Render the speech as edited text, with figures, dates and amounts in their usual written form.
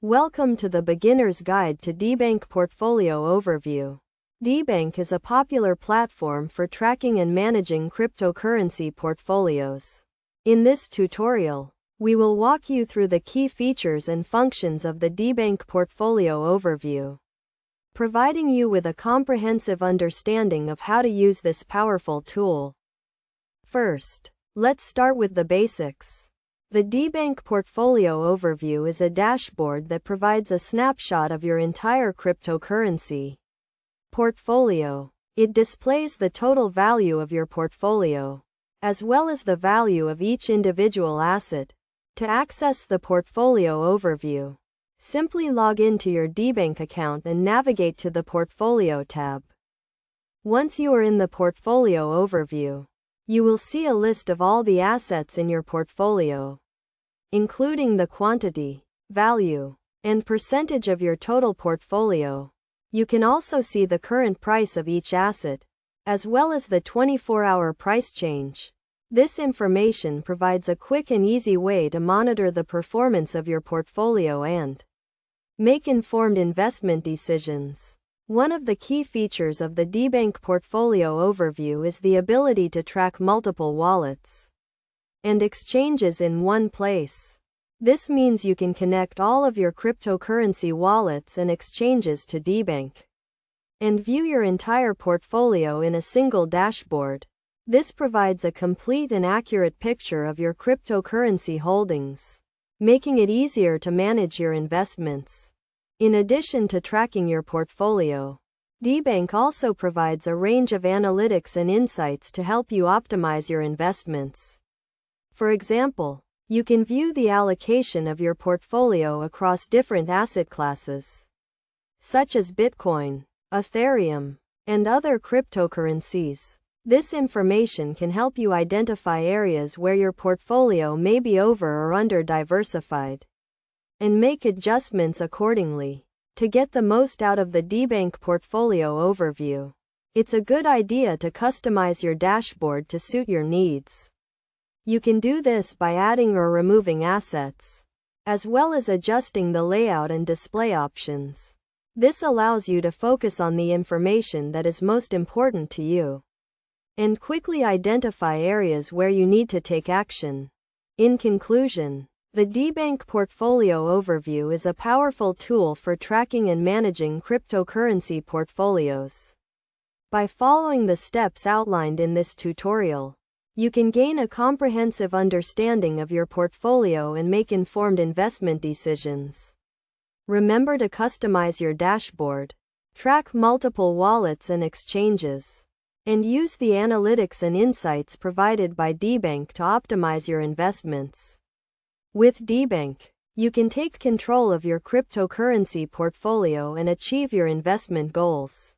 Welcome to the Beginner's Guide to Debank Portfolio Overview. Debank is a popular platform for tracking and managing cryptocurrency portfolios. In this tutorial, we will walk you through the key features and functions of the Debank Portfolio Overview, providing you with a comprehensive understanding of how to use this powerful tool. First, let's start with the basics. The Debank Portfolio Overview is a dashboard that provides a snapshot of your entire cryptocurrency portfolio. It displays the total value of your portfolio, as well as the value of each individual asset. To access the portfolio overview, simply log into your Debank account and navigate to the Portfolio tab. Once you are in the Portfolio Overview, you will see a list of all the assets in your portfolio, including the quantity, value, and percentage of your total portfolio. You can also see the current price of each asset, as well as the 24-hour price change. This information provides a quick and easy way to monitor the performance of your portfolio and make informed investment decisions. One of the key features of the Debank Portfolio Overview is the ability to track multiple wallets and exchanges in one place. This means you can connect all of your cryptocurrency wallets and exchanges to Debank and view your entire portfolio in a single dashboard. This provides a complete and accurate picture of your cryptocurrency holdings, making it easier to manage your investments. In addition to tracking your portfolio, Debank also provides a range of analytics and insights to help you optimize your investments. For example, you can view the allocation of your portfolio across different asset classes, such as Bitcoin, Ethereum, and other cryptocurrencies. This information can help you identify areas where your portfolio may be over or under diversified, and make adjustments accordingly. To get the most out of the Debank Portfolio Overview, it's a good idea to customize your dashboard to suit your needs. You can do this by adding or removing assets, as well as adjusting the layout and display options. This allows you to focus on the information that is most important to you and quickly identify areas where you need to take action. In conclusion, the Debank Portfolio Overview is a powerful tool for tracking and managing cryptocurrency portfolios. By following the steps outlined in this tutorial, you can gain a comprehensive understanding of your portfolio and make informed investment decisions. Remember to customize your dashboard, track multiple wallets and exchanges, and use the analytics and insights provided by Debank to optimize your investments. With Debank, you can take control of your cryptocurrency portfolio and achieve your investment goals.